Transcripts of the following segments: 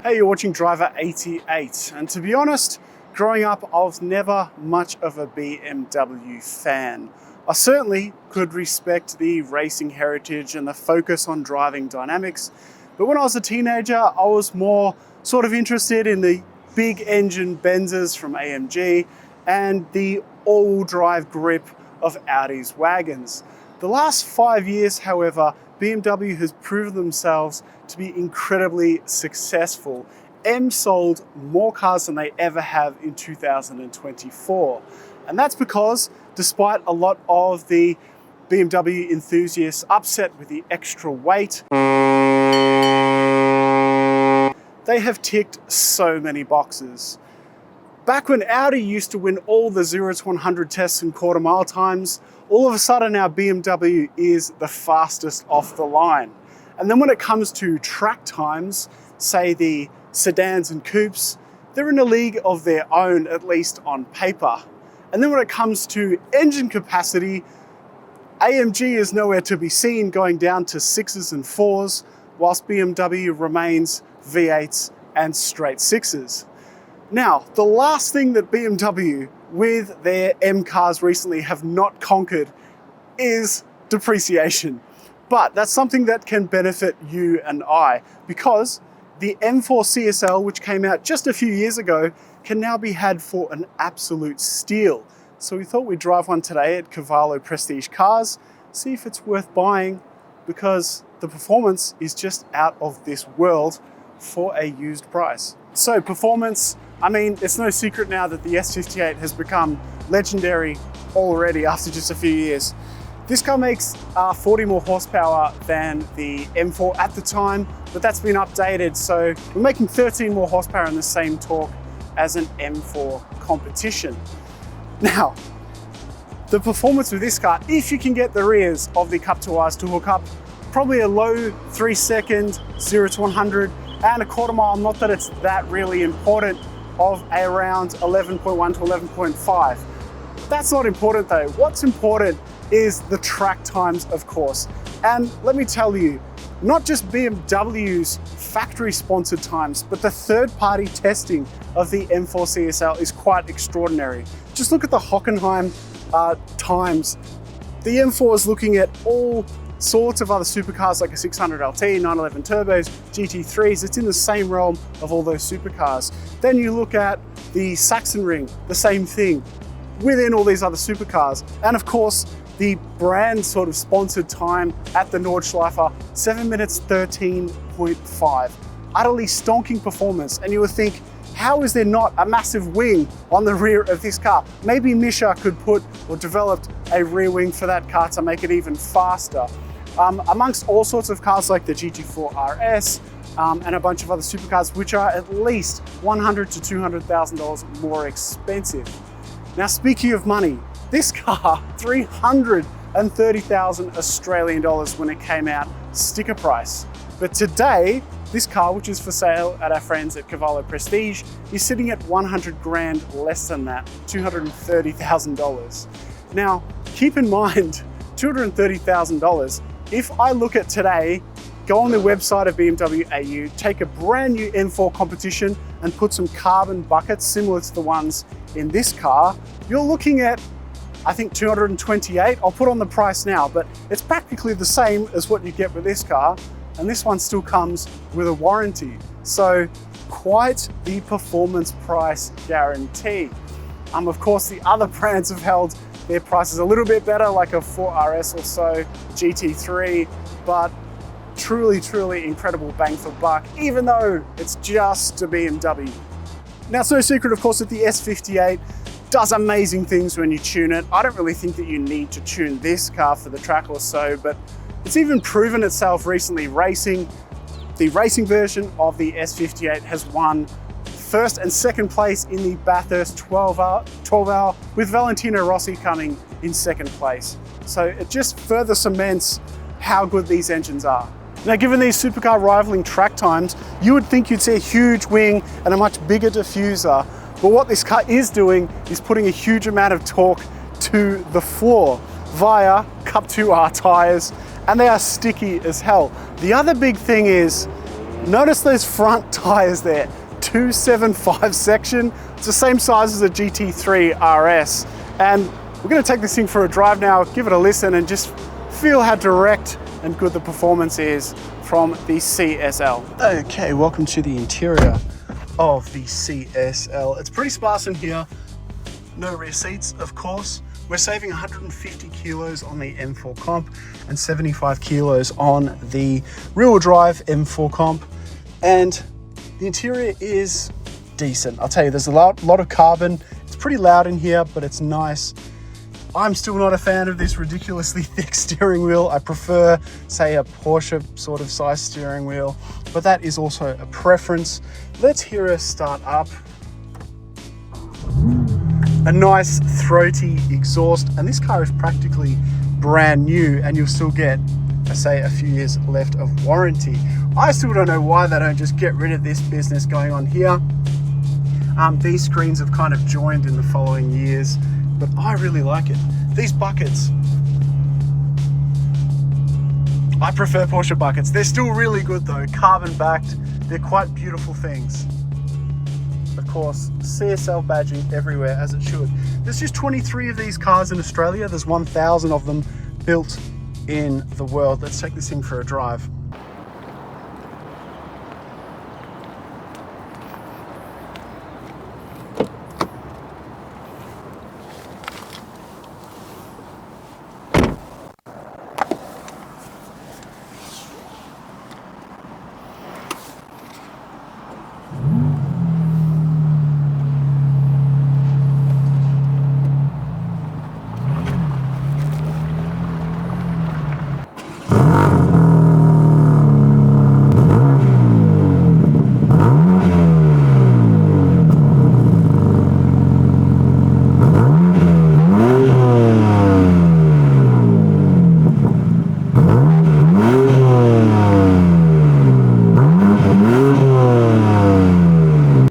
Hey, you're watching Driver 88, and to be honest, growing up I was never much of a BMW fan. I certainly could respect the racing heritage and the focus on driving dynamics, but when I was a teenager I was more sort of interested in the big engine Benzes from AMG and the all-wheel drive grip of Audi's wagons. The last 5 years, however, BMW has proven themselves to be incredibly successful. M sold more cars than they ever have in 2024. And that's because, despite a lot of the BMW enthusiasts upset with the extra weight, they have ticked so many boxes. Back when Audi used to win all the 0 to 100 tests and quarter mile times, all of a sudden now BMW is the fastest off the line. And then when it comes to track times, say the sedans and coupes, they're in a league of their own, at least on paper. And then when it comes to engine capacity, AMG is nowhere to be seen, going down to 6s and 4s, whilst BMW remains V8s and straight 6s. Now, the last thing that BMW with their M cars recently have not conquered is depreciation. But that's something that can benefit you and I, because the M4 CSL, which came out just a few years ago, can now be had for an absolute steal. So we thought we'd drive one today at Cavallo Prestige Cars, see if it's worth buying, because the performance is just out of this world for a used price. So performance, I mean, it's no secret now that the S58 has become legendary already after just a few years. This car makes 40 more horsepower than the M4 at the time, but that's been updated. So we're making 13 more horsepower in the same torque as an M4 competition. Now, the performance with this car, if you can get the rears of the Cup 2Rs to hook up, probably a low 3-second 0 to 100 and a quarter mile, not that it's that really important, of around 11.1 to 11.5. That's not important though. What's important is the track times, of course. And let me tell you, not just BMW's factory sponsored times, but the third-party testing of the M4 CSL is quite extraordinary. Just look at the Hockenheim times. The M4 is looking at all sorts of other supercars like a 600 LT, 911 turbos, GT3s. It's in the same realm of all those supercars. Then you look at the Sachsenring, the same thing, within all these other supercars. And of course, the brand sort of sponsored time at the Nordschleife, 7 minutes 13.5. Utterly stonking performance. And you would think, how is there not a massive wing on the rear of this car? Maybe Misha could put or developed a rear wing for that car to make it even faster. Amongst all sorts of cars like the GT4 RS and a bunch of other supercars, which are at least $100,000 to $200,000 more expensive. Now, speaking of money, this car, 330,000 Australian dollars when it came out, sticker price. But today, this car, which is for sale at our friends at Cavallo Prestige, is sitting at 100 grand less than that, $230,000. Now, keep in mind, $230,000, if I look at today, go on the website of BMW AU, take a brand new M4 competition and put some carbon buckets similar to the ones in this car, you're looking at, I think, 228. I'll put on the price now, but it's practically the same as what you get with this car. And this one still comes with a warranty. So quite the performance price guarantee. Of course, the other brands have held their prices a little bit better, like a 4RS or so, GT3, but truly, truly incredible bang for buck, even though it's just a BMW. Now, it's no secret, of course, that the S58 does amazing things when you tune it. I don't really think that you need to tune this car for the track or so, but it's even proven itself recently racing. The racing version of the S58 has won first and second place in the Bathurst 12 hour with Valentino Rossi coming in second place. So it just further cements how good these engines are. Now, given these supercar rivaling track times, you would think you'd see a huge wing and a much bigger diffuser. But what this car is doing is putting a huge amount of torque to the floor via Cup 2R tires, and they are sticky as hell. The other big thing is Notice those front tires there, 275 section. It's the same size as a GT3 RS. And we're gonna take this thing for a drive now, give it a listen and just feel how direct and good the performance is from the CSL. Okay, welcome to the interior of the CSL. It's pretty sparse in here. No rear seats, of course. We're saving 150 kilos on the M4 comp and 75 kilos on the rear-wheel drive M4 comp. And the interior is decent. I'll tell you, there's a lot of carbon. It's pretty loud in here, but it's nice. I'm still not a fan of this ridiculously thick steering wheel. I prefer, say, a Porsche sort of size steering wheel, but that is also a preference. Let's hear us start up. A nice throaty exhaust, and this car is practically brand new, and you'll still get, say, a few years left of warranty. I still don't know why they don't just get rid of this business going on here. These screens have kind of joined in the following years, but I really like it. These buckets, I prefer Porsche buckets. They're still really good though, carbon backed. They're quite beautiful things. Of course, CSL badging everywhere as it should. There's just 23 of these cars in Australia. There's 1,000 of them built in the world. Let's take this thing for a drive.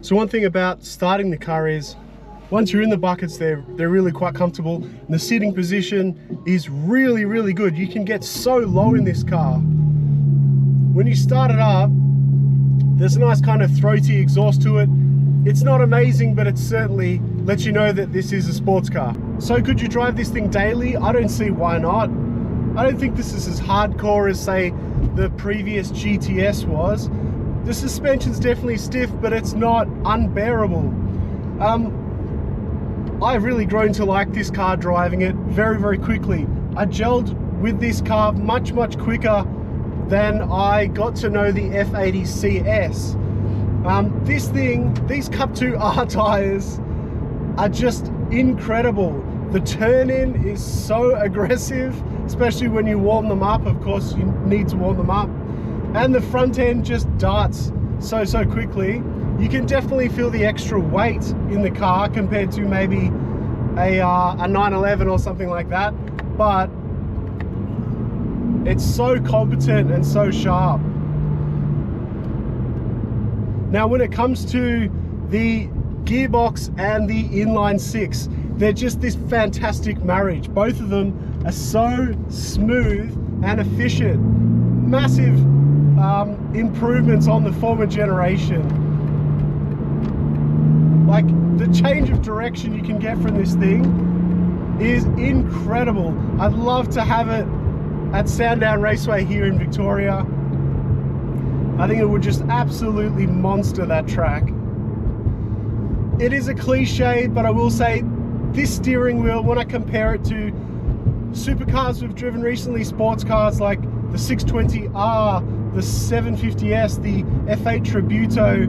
So one thing about starting the car is, once you're in the buckets, they're really quite comfortable. And the seating position is really, really good. You can get so low in this car. When you start it up, there's a nice kind of throaty exhaust to it. It's not amazing, but it certainly lets you know that this is a sports car. So could you drive this thing daily? I don't see why not. I don't think this is as hardcore as, say, the previous GTS was. The suspension's definitely stiff, but it's not unbearable. I've really grown to like this car, driving it very, very quickly. I gelled with this car much, much quicker than I got to know the F80 CS. This thing, these Cup 2 R tyres are just incredible. The turn-in is so aggressive, especially when you warm them up. Of course, you need to warm them up. And the front end just darts so quickly. You can definitely feel the extra weight in the car compared to maybe a 911 or something like that, but it's so competent and so sharp. Now when it comes to the gearbox and the inline six, they're just this fantastic marriage. Both of them are so smooth and efficient. Massive improvements on the former generation. Like, the change of direction you can get from this thing is incredible. I'd love to have it at Sandown Raceway here in Victoria. I think it would just absolutely monster that track. It is a cliche, but I will say this steering wheel, when I compare it to supercars we've driven recently, sports cars like the 620R, the 750S, the F8 Tributo,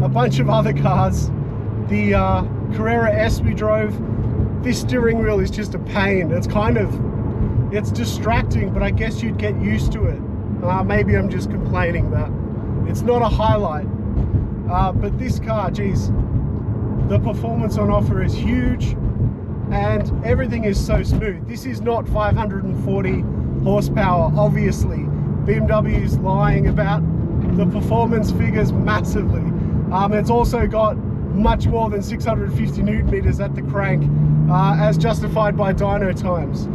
a bunch of other cars, the Carrera S we drove, this steering wheel is just a pain. It's distracting, but I guess you'd get used to it. Maybe I'm just complaining that it's not a highlight. But this car, geez, the performance on offer is huge and everything is so smooth. This is not 540 horsepower, obviously. BMW is lying about the performance figures massively. It's also got much more than 650 newton meters at the crank, as justified by dyno times.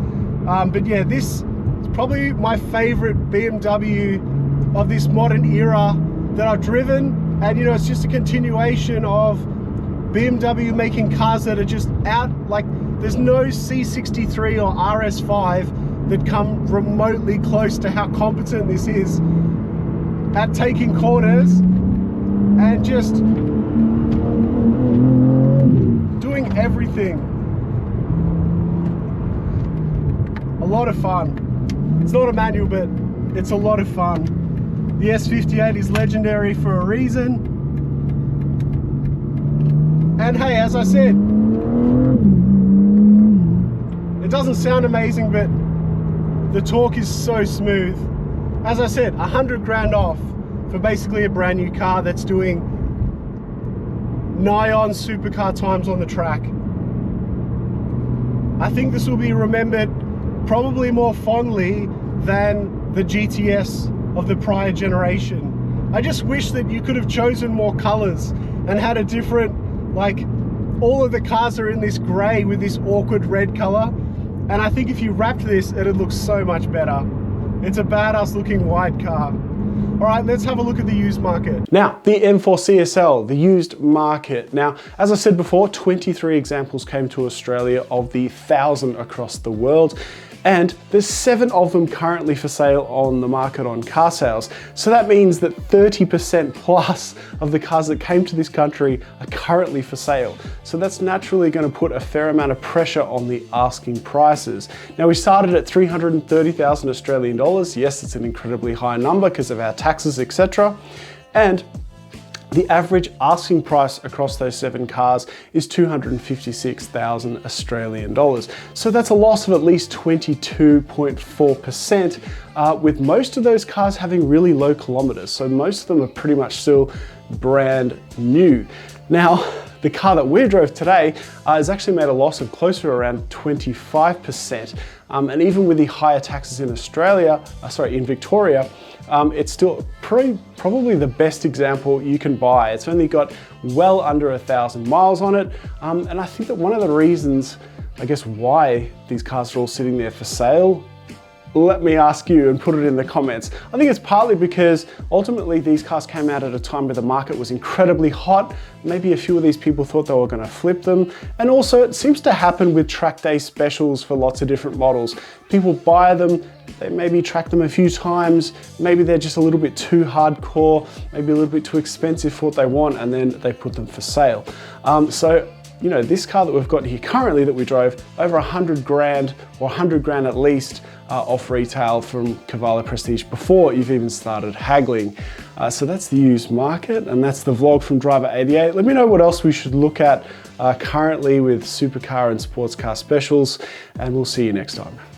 But yeah, this is probably my favorite BMW of this modern era that I've driven. And you know, it's just a continuation of BMW making cars that are just out, like there's no C63 or RS5 that come remotely close to how competent this is at taking corners and just doing everything. A lot of fun. It's not a manual, but it's a lot of fun. The S58 is legendary for a reason. And hey, as I said, it doesn't sound amazing, but the torque is so smooth. As I said, 100 grand off for basically a brand new car that's doing nigh on supercar times on the track. I think this will be remembered probably more fondly than the GTS of the prior generation. I just wish that you could have chosen more colors and had a different, like, all of the cars are in this gray with this awkward red color. And I think if you wrapped this, it'd look so much better. It's a badass looking white car. All right, let's have a look at the used market. Now, the M4 CSL, the used market. Now, as I said before, 23 examples came to Australia of the 1,000 across the world. And there's 7 of them currently for sale on the market on car sales. So that means that 30% plus of the cars that came to this country are currently for sale. So that's naturally going to put a fair amount of pressure on the asking prices. Now, we started at 330,000 Australian dollars. Yes, it's an incredibly high number because of our taxes, etc. And the average asking price across those 7 cars is 256,000 Australian dollars. So that's a loss of at least 22.4%, with most of those cars having really low kilometers. So most of them are pretty much still brand new. Now, the car that we drove today has actually made a loss of closer to around 25%. And even with the higher taxes in in Victoria, it's still probably the best example you can buy. It's only got well under 1,000 miles on it. And I think that one of the reasons, I guess, why these cars are all sitting there for sale, let me ask you and put it in the comments. I think it's partly because ultimately these cars came out at a time where the market was incredibly hot. Maybe a few of these people thought they were going to flip them. And also it seems to happen with track day specials for lots of different models. People buy them, they maybe track them a few times, maybe they're just a little bit too hardcore, maybe a little bit too expensive for what they want, and then they put them for sale. So, you know, this car that we've got here currently that we drove, over 100 grand or 100 grand at least off retail from Cavallo Prestige before you've even started haggling. So that's the used market, and that's the vlog from Driver 88. Let me know what else we should look at currently with supercar and sports car specials, and we'll see you next time.